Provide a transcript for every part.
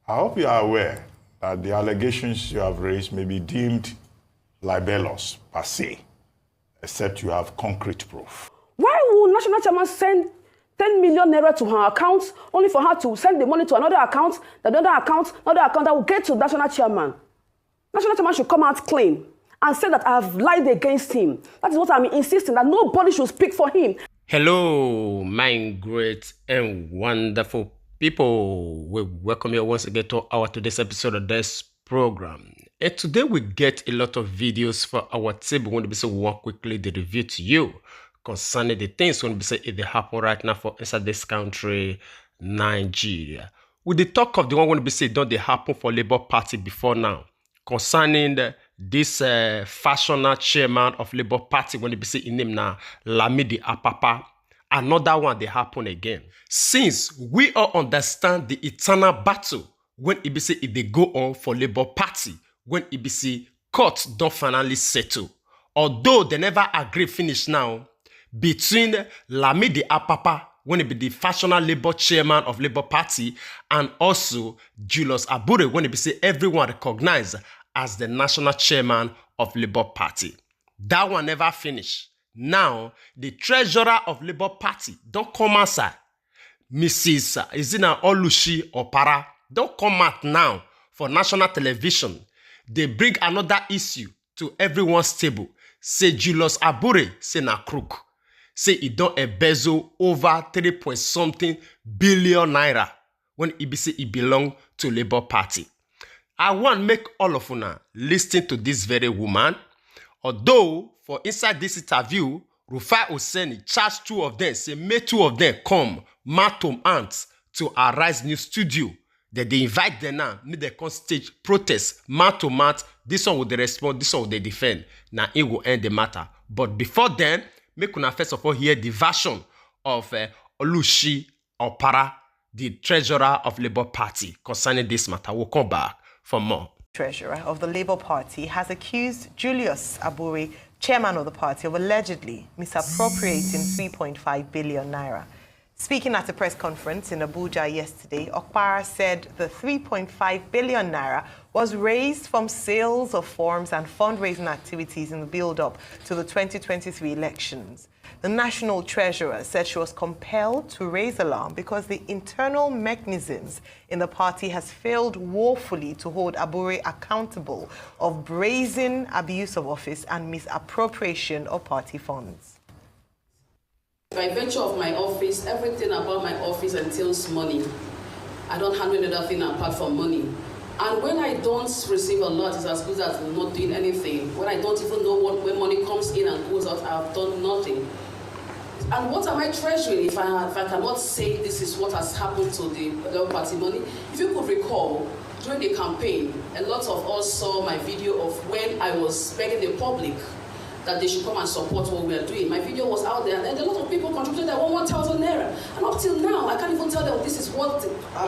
I hope you are aware that the allegations you have raised may be deemed libelous per se, except you have concrete proof. Why would National Chairman send 10 million naira to her account only for her to send the money to another account that will get to National Chairman? National Chairman should come out clean and say that I have lied against him. That is what I'm insisting, that nobody should speak for him. Hello, my great and wonderful people. We welcome you once again to our today's episode of this program. And today we get a lot of videos for our table. We want to be so one quickly the review to you concerning the things we want to be say if they happen right now for inside this country, Nigeria. With the talk of the one we want to be say don't they happen for Labour Party before now concerning this fashioner chairman of Labour Party when they be say in name now Lamidi Apapa. Another one they happen again. Since we all understand the eternal battle when it be say if they go on for Labour Party, when it be say court don't finally settle. Although they never agree finish now between Lamidi Apapa when it be the fashioner Labour chairman of Labour Party and also Julius Abure when it be say everyone recognize as the national chairman of Labour Party. That one never finished. Now, the treasurer of Labour Party don't come outside. Mrs. Izina Oluchi Opara don't come out now for national television. They bring another issue to everyone's table. Say Julius Abure say na crook. Say he don't embezzle over 3.something billion naira when he be say he belong to Labour Party. I want make all of una listen to this very woman. Although, for inside this interview, Rufai Oseni charged two of them, say make two of them come, mat to ant, to Arise News Studio. That they invite them now, make them come stage protest, mat to mat. This one will they respond, this one will they defend. Now it will end the matter. But before then, make una first of all hear the version of Oluchi Opara, the treasurer of Labour Party, concerning this matter. We'll come back for more. Treasurer of the Labour Party has accused Julius Abure, chairman of the party, of allegedly misappropriating 3.5 billion naira. Speaking at a press conference in Abuja yesterday, Okpara said the 3.5 billion naira was raised from sales of forms and fundraising activities in the build-up to the 2023 elections. The national treasurer said she was compelled to raise alarm because the internal mechanisms in the party has failed woefully to hold Abure accountable of brazen abuse of office and misappropriation of party funds. By virtue of my office, everything about my office entails money. I don't handle anything apart from money. And when I don't receive a lot, it's as good as not doing anything. When I don't even know when money comes in and goes out, I've done nothing. And what am I treasuring if I cannot say this is what has happened to the Labour Party money? If you could recall, during the campaign, a lot of us saw my video of when I was begging the public that they should come and support what we are doing. My video was out there, and a lot of people contributed their 1,000 naira. And up till now, I can't even tell them this is what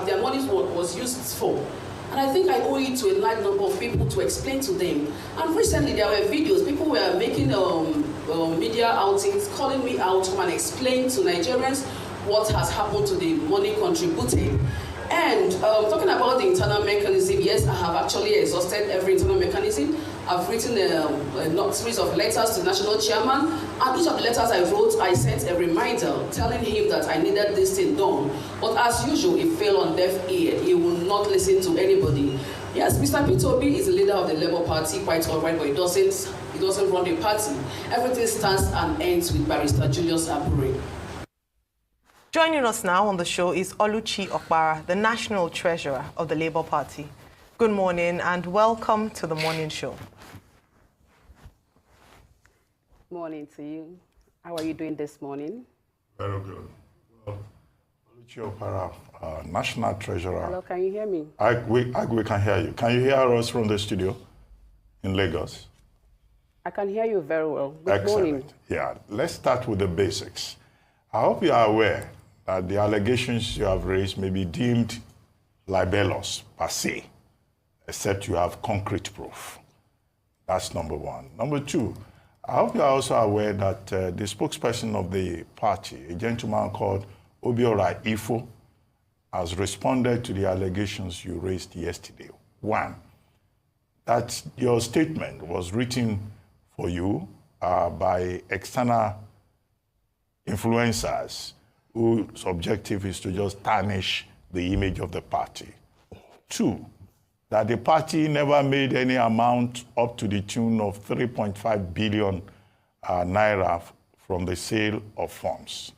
their money was used for. And I think I owe it to a large number of people to explain to them. And recently there were videos, people were making media outings, calling me out to come and explain to Nigerians what has happened to the money contributed. And talking about the internal mechanism, yes, I have actually exhausted every internal mechanism. I've written a series of letters to the national chairman, and each of the letters I wrote, I sent a reminder telling him that I needed this thing done. But as usual, it fell on deaf ear. He will not listen to anybody. Yes, Mr. P2B is the leader of the Labour Party, quite all right, but he doesn't run the party. Everything starts and ends with Barrister Julius Abure. Joining us now on the show is Oluchi Okpara, the national treasurer of the Labour Party. Good morning and welcome to the morning show. Morning to you. How are you doing this morning? Very good. Well, Oluchi Opara, national treasurer. Hello, can you hear me? We can hear you. Can you hear us from the studio in Lagos? I can hear you very well. Good Excellent. morning. Yeah, let's start with the basics. I hope you are aware that the allegations you have raised may be deemed libelous per se, except you have concrete proof. That's number one. Number two, I hope you are also aware that the spokesperson of the party, a gentleman called Obiora Ifo, has responded to the allegations you raised yesterday. One, that your statement was written for you by external influencers whose objective is to just tarnish the image of the party. Two, that the party never made any amount up to the tune of 3.5 billion naira from the sale of funds.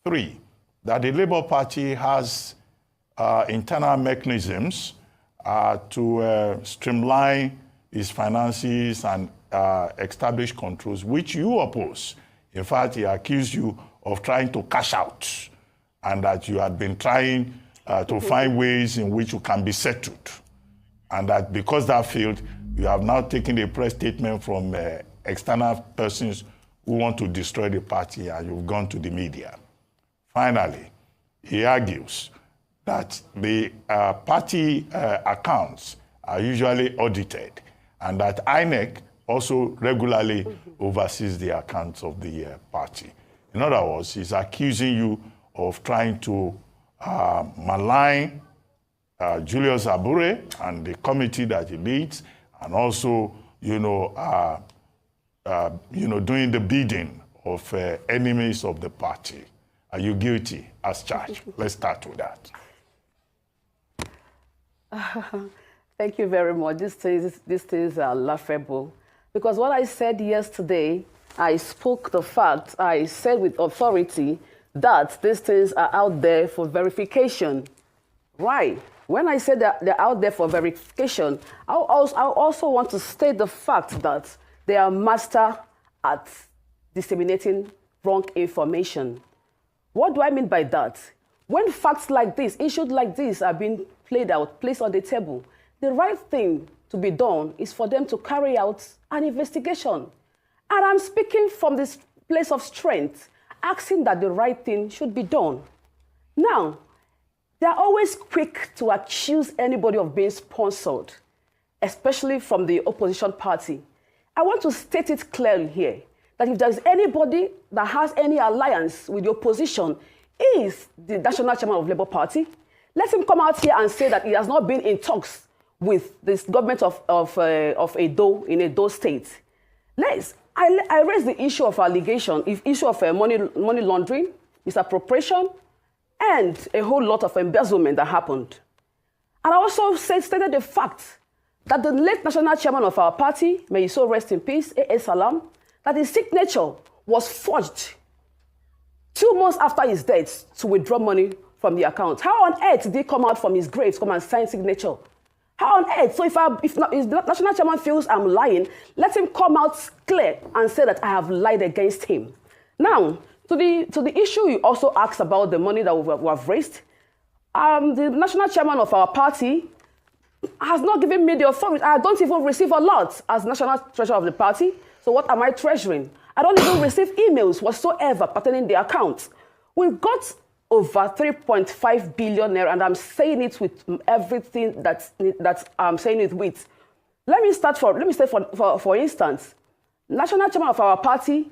Three, that the Labour Party has internal mechanisms to streamline its finances and establish controls, which you oppose. In fact, he accused you of trying to cash out and that you had been trying to find ways in which you can be settled. And that because that failed, you have now taken a press statement from external persons who want to destroy the party, and you've gone to the media. Finally, he argues that the party accounts are usually audited and that INEC also regularly oversees the accounts of the party. In other words, he's accusing you of trying to malign Julius Abure and the committee that he leads, and also, doing the bidding of enemies of the party. Are you guilty as charged? Let's start with that. Thank you very much. This is laughable. Because what I said yesterday, I spoke the fact, I said with authority that these things are out there for verification. Right. When I said that they're out there for verification, I also want to state the fact that they are master at disseminating wrong information. What do I mean by that? When facts like this, issues like this are being placed on the table, the right thing to be done is for them to carry out an investigation. And I'm speaking from this place of strength, asking that the right thing should be done. Now, they're always quick to accuse anybody of being sponsored, especially from the opposition party. I want to state it clearly here, that if there's anybody that has any alliance with the opposition, is the national chairman of Labour Party. Let him come out here and say that he has not been in talks with this government of Edo in Edo State. I raised the issue of allegation, issue of money laundering, misappropriation, and a whole lot of embezzlement that happened. And I also stated the fact that the late national chairman of our party, may he so rest in peace, A.A. Salam, that his signature was forged 2 months after his death to withdraw money from the account. How on earth did he come out from his grave to come and sign signature? How on earth? So if the national chairman feels I'm lying, let him come out clear and say that I have lied against him. Now, to the issue you also asked about the money that we have raised, the national chairman of our party has not given me the authority. I don't even receive a lot as national treasurer of the party. So what am I treasuring? I don't even receive emails whatsoever pertaining the account. We've got over 3.5 billion naira, and I'm saying it with everything that I'm saying it with. Let me say for instance, national chairman of our party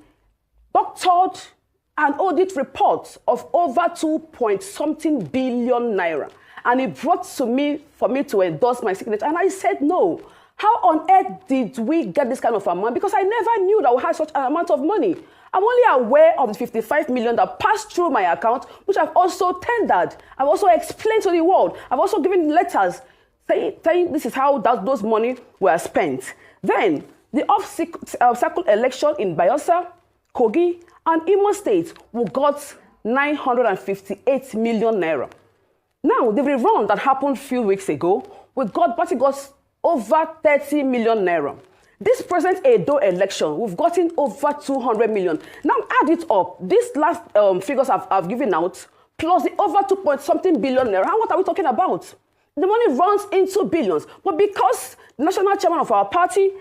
doctored an audit report of over 2-point-something billion naira. And he brought to me for me to endorse my signature. And I said, no. How on earth did we get this kind of amount? Because I never knew that we had such an amount of money. I'm only aware of the 55 million that passed through my account, which I've also tendered. I've also explained to the world. I've also given letters saying this is how those money were spent. Then, the off-cycle election in Bayelsa, Kogi, and Imo State, we got 958 million naira. Now, the rerun that happened a few weeks ago, party got over 30 million naira. This present Edo election, we've gotten over 200 million. Now add it up. These last figures I've given out, plus the over 2-point-something billion naira. What are we talking about? The money runs into billions. But because the national chairman of our party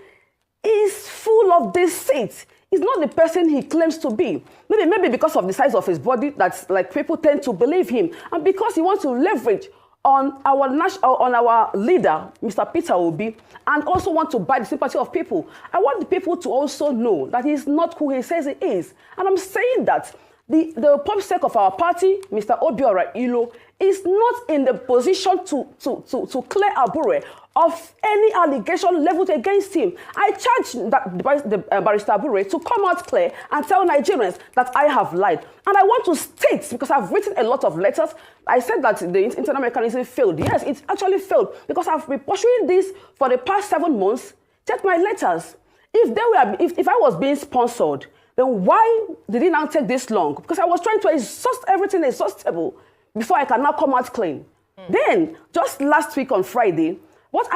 is full of deceit, he's not the person he claims to be. Maybe because of the size of his body, that's like people tend to believe him, and because he wants to leverage on our leader, Mr. Peter Obi, and also want to buy the sympathy of people. I want the people to also know that he's not who he says he is. And I'm saying that the pop sec of our party, Mr. Obiora Ilo, is not in the position to clear Abure of any allegation leveled against him. I charge the Barrister Abure to come out clear and tell Nigerians that I have lied. And I want to state, because I've written a lot of letters, I said that the internal mechanism failed. Yes, it actually failed, because I've been pursuing this for the past 7 months. Check my letters. If I was being sponsored, then why did it now take this long? Because I was trying to exhaust everything exhaustible before I can now come out clean. Then, just last week on Friday, what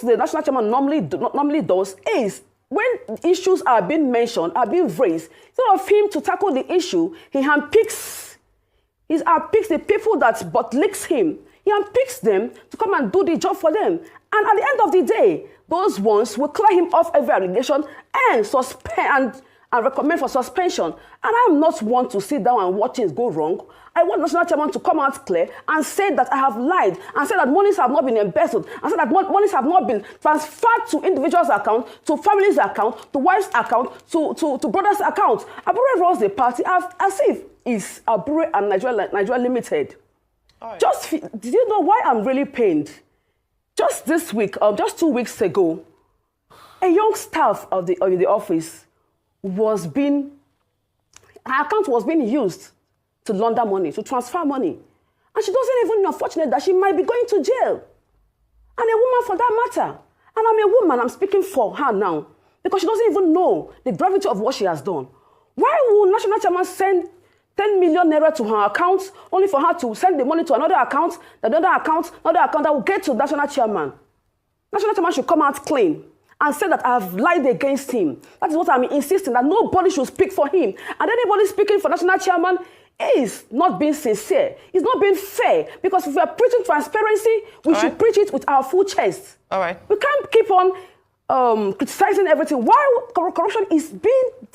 the national chairman normally does is, when issues are being mentioned, are being raised, instead of him to tackle the issue, he handpicks the people that but licks him. He handpicks them to come and do the job for them. And at the end of the day, those ones will clear him off every allegation and suspend and recommend for suspension. And I'm not one to sit down and watch things go wrong. I want national chairman to come out clear and say that I have lied, and say that monies have not been embezzled, and say that monies have not been transferred to individuals' account, to families' account, to wives' account, to brothers' account. Abure runs the party as if it's Abure and Nigeria Limited. Right. Did you know why I'm really pained? Just this week, just 2 weeks ago, a young staff of the office her account was being used to launder money, to transfer money. And she doesn't even know, unfortunately, that she might be going to jail. And a woman for that matter. And I'm a woman, I'm speaking for her now, because she doesn't even know the gravity of what she has done. Why would national chairman send 10 million naira to her account, only for her to send the money to another account that will get to national chairman? National chairman should come out clean and say that I have lied against him. That is what I'm insisting, that nobody should speak for him. And anybody speaking for national chairman is not being sincere. It's not being fair. Because if we are preaching transparency, we should preach it with our full chest. All right. We can't keep on criticizing everything. Why corruption is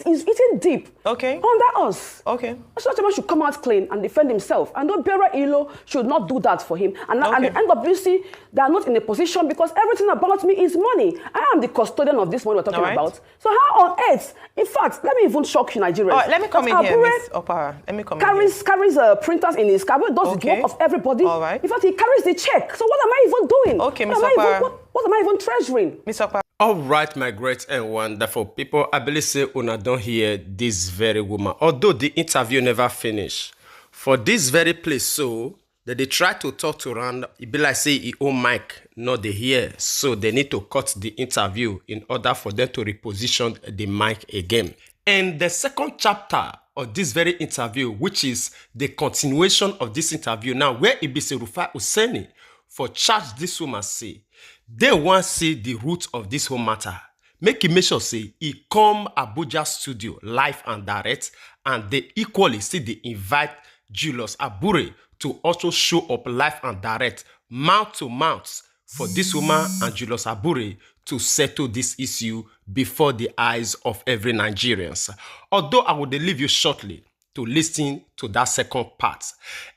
eating deep under us. Okay. National chairman should come out clean and defend himself. And Obera Ilo should not do that for him. And at the NWC, they are not in a position, because everything about me is money. I am the custodian of this money we're talking about. So how on earth? In fact, let me even shock you, Nigerians. All right, let me come in here, Ms. Opara. Let me come in here. Carries printers in his car, does the work of everybody. All right. In fact, he carries the check. So what am I even doing? Okay, Ms. Opara. What am I even treasuring? Ms. Opara. All right, my great and wonderful people. I believe say una don't hear this very woman. Although the interview never finished, for this very place, so that they try to talk to Rand, it be like say he own mic, not the hear. So they need to cut the interview in order for them to reposition the mic again. And the second chapter of this very interview, which is the continuation of this interview now, where Ibise Rufai Useni for charge this woman say, they want to see the root of this whole matter. Make him make sure say he come Abuja studio live and direct, and they equally see they invite Julius Abure to also show up live and direct, mouth to mouth, for this woman and Julius Abure to settle this issue before the eyes of every Nigerians. Although I will leave you shortly to listen to that second part.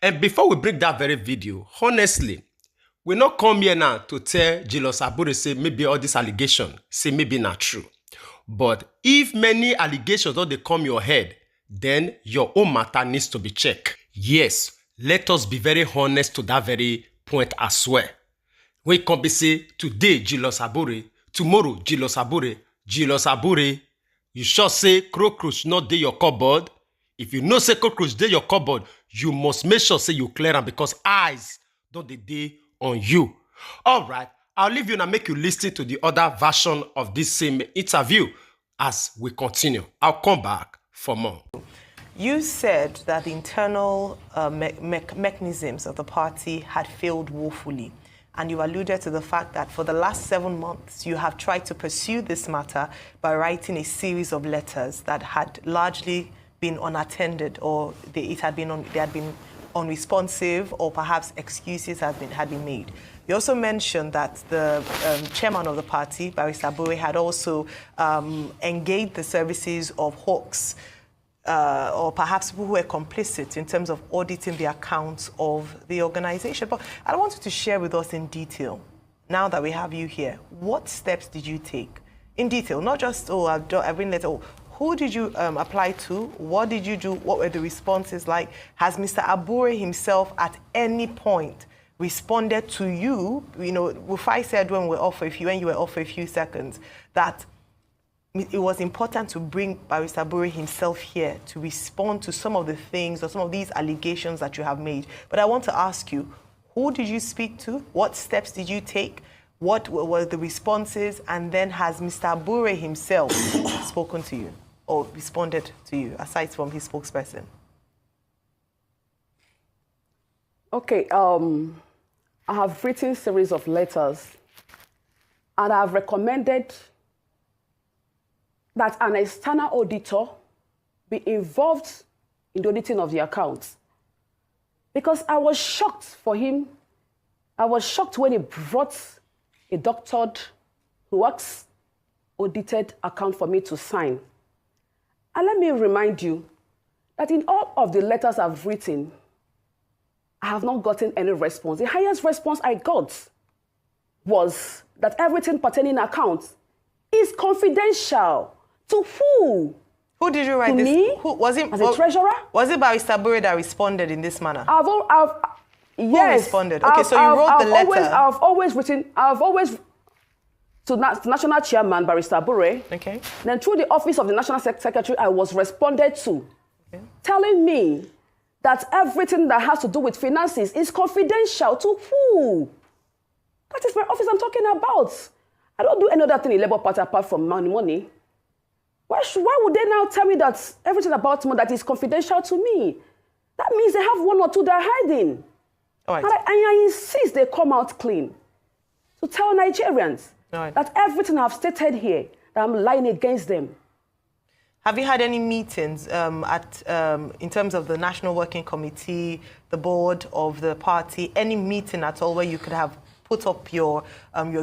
And before we break that very video, honestly, we not come here now to tell Julius Abure say maybe all this allegation say maybe not true. But if many allegations don't they come your head, then your own matter needs to be checked. Yes, let us be very honest to that very point as well. We can be say today Julius Abure, tomorrow Julius Abure, you sure say cockroach not dey your cupboard. If you know say cockroach dey your cupboard, you must make sure say you clear them, because eyes don't they dey on you. All right, I'll leave you and make you listen to the other version of this same interview as we continue. I'll come back for more. You said that the internal mechanisms of the party had failed woefully, and you alluded to the fact that for the last 7 months you have tried to pursue this matter by writing a series of letters that had largely been unattended, or they had been unresponsive, or perhaps excuses had been made. You also mentioned that the chairman of the party, Barrister Abure, had also engaged the services of hawks, or perhaps people who were complicit in terms of auditing the accounts of the organization. But I want you to share with us in detail, now that we have you here, what steps did you take? In detail, not just, I've written letter, Who did you apply to? What did you do? What were the responses like? Has Mr. Abure himself at any point responded to you? You know, Rufai said when you were off for a few seconds, that it was important to bring Barrister Abure himself here to respond to some of the things or some of these allegations that you have made. But I want to ask you, who did you speak to? What steps did you take? What were the responses? And then has Mr. Abure himself spoken to you or responded to you, aside from his spokesperson? Okay, I have written a series of letters, and I have recommended that an external auditor be involved in the auditing of the accounts. Because I was shocked for him. I was shocked when he brought a doctored, who works, audited account for me to sign. And let me remind you that in all of the letters I've written, I have not gotten any response. The highest response I got was that everything pertaining to accounts is confidential. To who? Who did you write to this? Me? Who was it? As a treasurer? Was it Barrister Abure that responded in this manner? Yes. Who responded? Okay, so you wrote the letter. I've always to National Chairman Barrister Abure. Okay. Then through the Office of the National Secretary, I was responded to, telling me that everything that has to do with finances is confidential. To who? That is my office I'm talking about. I don't do any other thing in Labour Party apart from money. Why would they now tell me that everything about money that is confidential to me? That means they have one or two that are hiding. All right. And I insist they come out clean to tell Nigerians that everything I've stated here, that I'm lying against them. Have you had any meetings in terms of the National Working Committee, the board of the party, any meeting at all where you could have put up your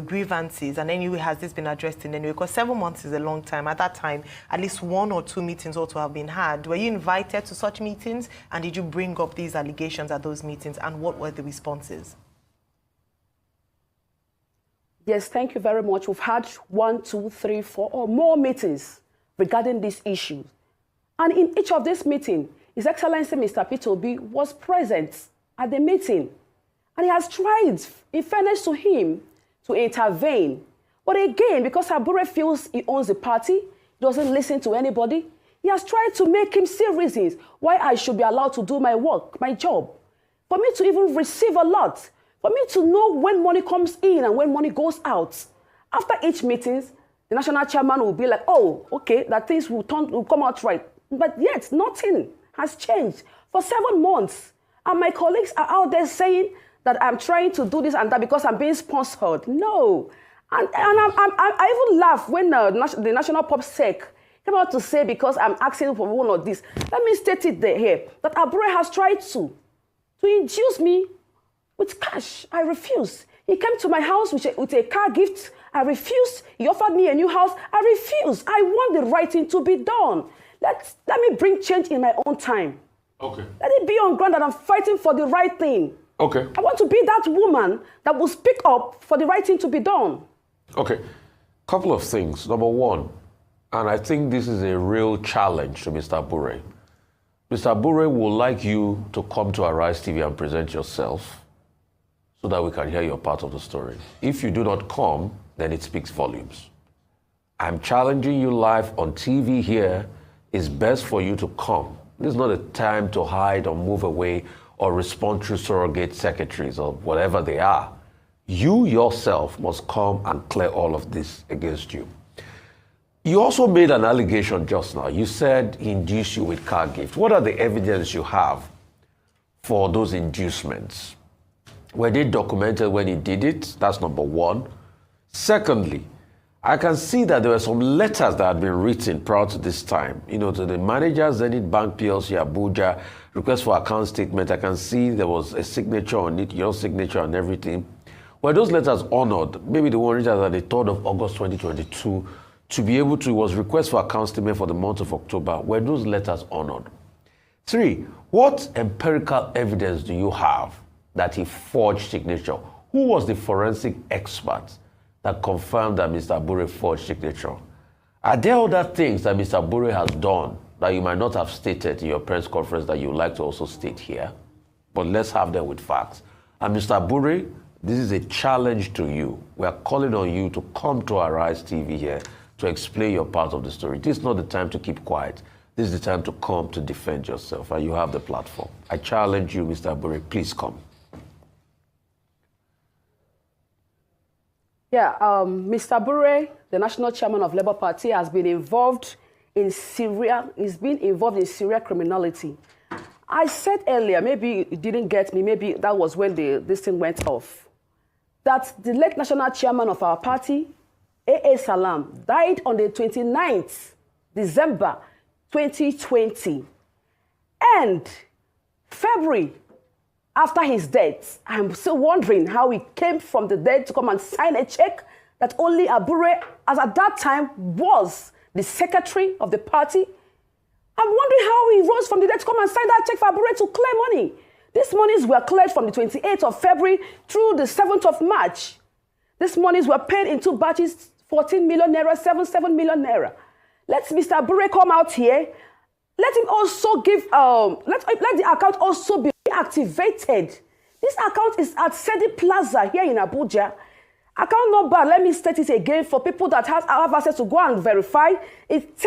grievances, and anyway, has this been addressed in any way? Because 7 months is a long time. At that time, at least 1 or 2 meetings ought to have been had. Were you invited to such meetings, and did you bring up these allegations at those meetings, and what were the responses? Yes, thank you very much. We've had 1, 2, 3, 4 or more meetings regarding these issues. And in each of these meetings, His Excellency Mr. Peter Obi was present at the meeting. And he has tried, in fairness to him, to intervene. But again, because Abure feels he owns the party, he doesn't listen to anybody, he has tried to make him see reasons why I should be allowed to do my work, my job. For me to even receive a lot. For me to know when money comes in and when money goes out. After each meeting, the national chairman will be like, oh, okay, that things will come out right. But yet, nothing has changed for 7 months. And my colleagues are out there saying that I'm trying to do this and that because I'm being sponsored. No. And I even laugh when the National Pop Sec came out to say because I'm asking for one of this. Let me state it here, that Abure has tried to induce me with cash. I refused. He came to my house with a car gift. I refused. He offered me a new house. I refused. I want the right thing to be done. Let me bring change in my own time. Okay. Let it be on ground that I'm fighting for the right thing. Okay. I want to be that woman that will speak up for the right thing to be done. Okay. Couple of things. Number one, and I think this is a real challenge to Mr. Abure. Mr. Abure would like you to come to Arise TV and present yourself so that we can hear your part of the story. If you do not come, then it speaks volumes. I'm challenging you live on TV here. It's best for you to come. This is not a time to hide or move away or respond through surrogate secretaries or whatever they are. You yourself must come and clear all of this against you. You also made an allegation just now. You said he induced you with car gift. What are the evidence you have for those inducements? Were they documented when he did it? That's number one. Secondly, I can see that there were some letters that had been written prior to this time, to the manager, Zenith Bank PLC Abuja, request for account statement. I can see there was a signature on it, your signature and everything. Were those letters honored? Maybe the one written on the 3rd of August 2022, to be able to, was request for account statement for the month of October. Were those letters honored? 3, what empirical evidence do you have that he forged signature? Who was the forensic expert that confirmed that Mr. Abure forged signature? Are there other things that Mr. Abure has done that you might not have stated in your press conference that you would like to also state here? But let's have them with facts. And Mr. Abure, this is a challenge to you. We are calling on you to come to Arise TV here to explain your part of the story. This is not the time to keep quiet. This is the time to come to defend yourself, and you have the platform. I challenge you, Mr. Abure, please come. Yeah, Mr. Abure, the national chairman of Labour Party, has been involved in Syria. He's been involved in Syria criminality. I said earlier, maybe you didn't get me, maybe that was when this thing went off, that the late national chairman of our party, A.A. Salam, died on the 29th December 2020. And February, after his death, I'm still wondering how he came from the dead to come and sign a check that only Abure, as at that time, was the secretary of the party. I'm wondering how he rose from the dead to come and sign that check for Abure to clear money. These monies were cleared from the 28th of February through the 7th of March. These monies were paid in 2 batches, 14 million naira, 7 million naira. Let Mr. Abure come out here. Let him also give, let the account also be activated. This account is at Sedi Plaza here in Abuja. Account number, let me state it again for people that have access to go and verify. It's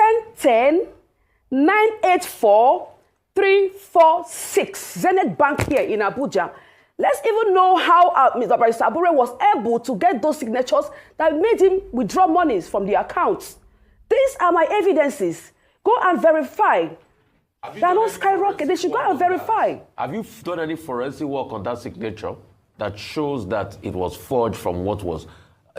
1010-984-346. Zenith Bank here in Abuja. Let's even know how Mr. Abure was able to get those signatures that made him withdraw monies from the accounts. These are my evidences. Go and verify. They are not skyrocket. They should go and verify. Have you done any forensic work on that signature that shows that it was forged from what was?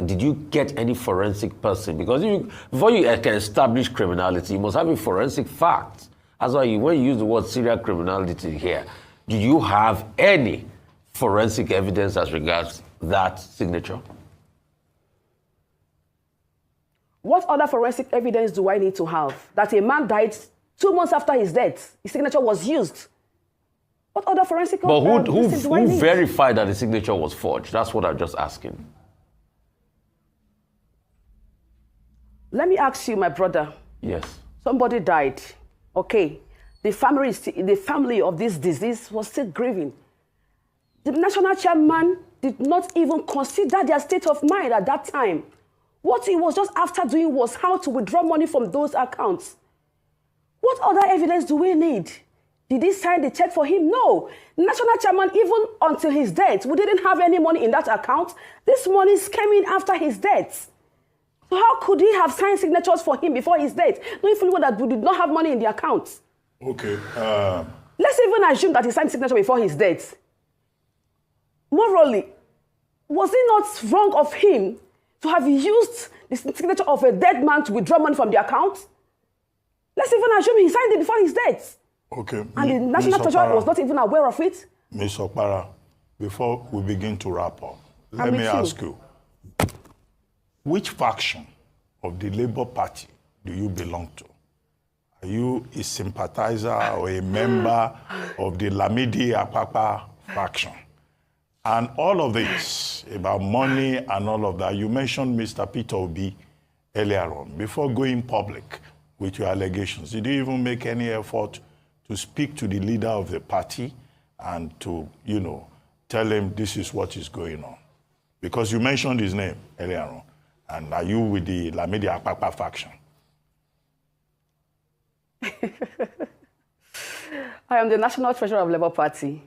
Did you get any forensic person? Because before you can establish criminality, you must have a forensic fact. That's why when you use the word serial criminality here, do you have any forensic evidence as regards that signature? What other forensic evidence do I need to have? That a man died 2 months after his death, his signature was used. What other forensic evidence do I need? But who verified that the signature was forged? That's what I'm just asking. Let me ask you, my brother. Yes. Somebody died. Okay. The family of this disease was still grieving. The national chairman did not even consider their state of mind at that time. What he was just after doing was how to withdraw money from those accounts. What other evidence do we need? Did he sign the check for him? No. The national chairman, even until his death, we didn't have any money in that account. This money came in after his death. So how could he have signed signatures for him before his death, knowing fully well that we did not have money in the account? Okay. Let's even assume that he signed signature before his death. Morally, was it not wrong of him to have used the signature of a dead man to withdraw money from the account? Let's even assume he signed it before his death. Okay. And the national treasurer was not even aware of it. Ms. Okpara, before we begin to wrap up, let me ask you, which faction of the Labour Party do you belong to? Are you a sympathizer or a member of the Lamidi Apapa faction? And all of this about money and all of that, you mentioned Mr. Peter Obi earlier on. Before going public with your allegations, did you even make any effort to speak to the leader of the party and to, tell him this is what is going on? Because you mentioned his name earlier on. And are you with the Lamidi Apapa faction? I am the national treasurer of Labour Party.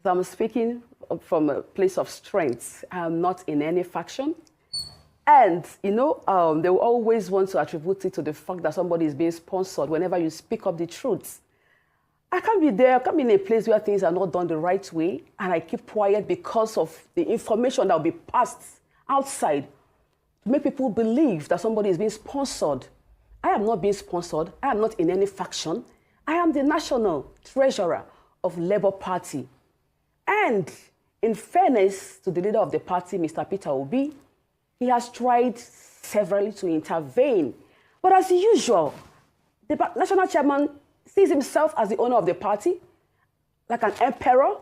So I'm speaking from a place of strength. I am not in any faction. And, they will always want to attribute it to the fact that somebody is being sponsored whenever you speak up the truth. I can't be there, I can't be in a place where things are not done the right way, and I keep quiet because of the information that will be passed outside to make people believe that somebody is being sponsored. I am not being sponsored. I am not in any faction. I am the national treasurer of Labour Party. And in fairness to the leader of the party, Mr. Peter Obi, he has tried severally to intervene. But as usual, the national chairman sees himself as the owner of the party, like an emperor.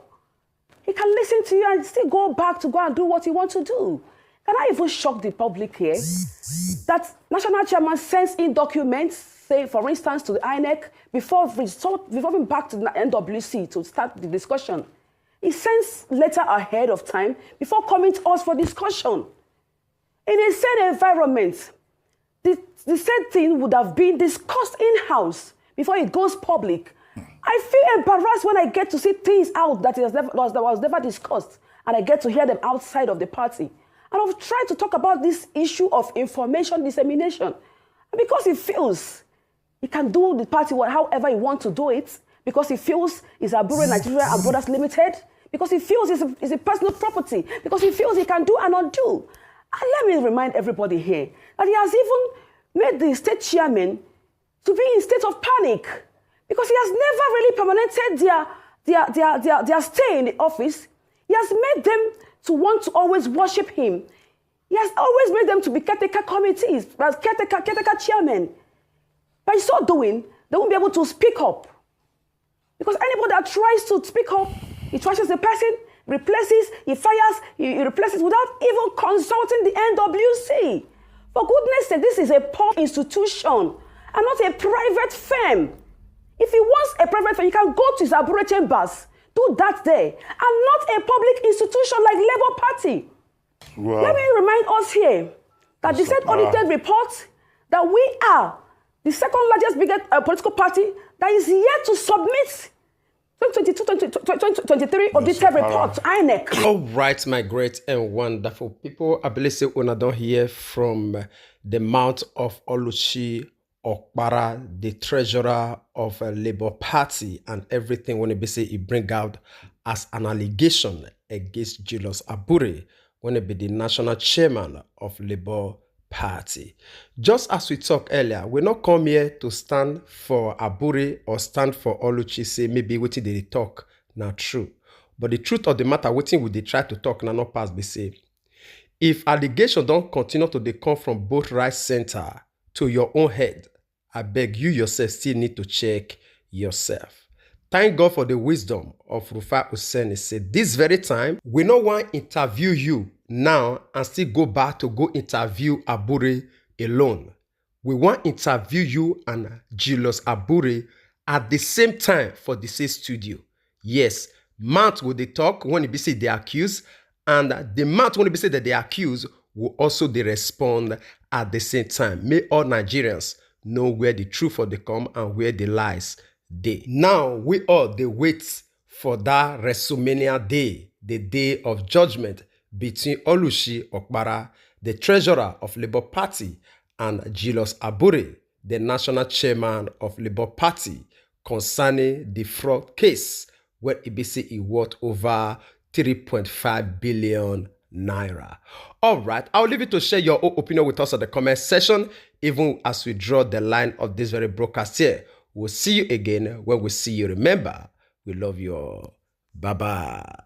He can listen to you and still go back to go and do what he wants to do. Can I even shock the public here that national chairman sends in documents, say, for instance, to the INEC before resorting back to the NWC to start the discussion? He sends letter ahead of time before coming to us for discussion. In a said environment, the said thing would have been discussed in-house before it goes public. I feel embarrassed when I get to see things out that was never discussed, and I get to hear them outside of the party. And I've tried to talk about this issue of information dissemination. And because he feels he can do the party however he wants to do it, because he feels it's Abure Nigeria and Brothers Limited, because he feels it's a personal property, because he feels he can do and undo. And let me remind everybody here that he has even made the state chairman to be in state of panic, because he has never really permanented their stay in the office. He has made them to want to always worship him. He has always made them to be caretaker committees, caretaker chairmen. By so doing, they won't be able to speak up. Because anybody that tries to speak up, he trashes the person, replaces, he fires, he replaces without even consulting the NWC. For goodness sake, this is a public institution and not a private firm. If he wants a private firm, he can go to his Abure chambers, do that there, and not a public institution like Labour Party. Well, let me remind us here that the said audited report that we are the second largest political party that is yet to submit 2022-2023 audited report to INEC. All right, my great and wonderful people. I believe say una don't hear from the mouth of Oluchi Okpara, the treasurer of a Labour Party, and everything when it be say he bring out as an allegation against Julius Abure when it be the national chairman of Labour Party. Just as we talked earlier, we not come here to stand for Abure or stand for Oluchi, say maybe wetin they talk now true. But the truth of the matter, wetin we dey try to talk now not pass be say, if allegation don't continue to dey come from both right center to your own head, I beg you yourself still need to check yourself. Thank God for the wisdom of Rufai Hussaini. Say this very time, we no want interview you now and still go back to go interview Abure alone. We want interview you and Julius Abure at the same time for the same studio. Yes, mouth will they talk when it be say they accuse, and the mouth when it be say that they accuse will also they respond at the same time. May all Nigerians know where the truth for they come and where the lies they. Now we all they wait for that WrestleMania day, the day of judgment between Oluchi Okpara, the treasurer of Labour Party, and Julius Abure, the national chairman of Labour Party, concerning the fraud case where EBC is worth over 3.5 billion naira. All right, I'll leave you to share your own opinion with us at the comment section, even as we draw the line of this very broadcast here. We'll see you again when we see you. Remember, we love you all. Bye-bye.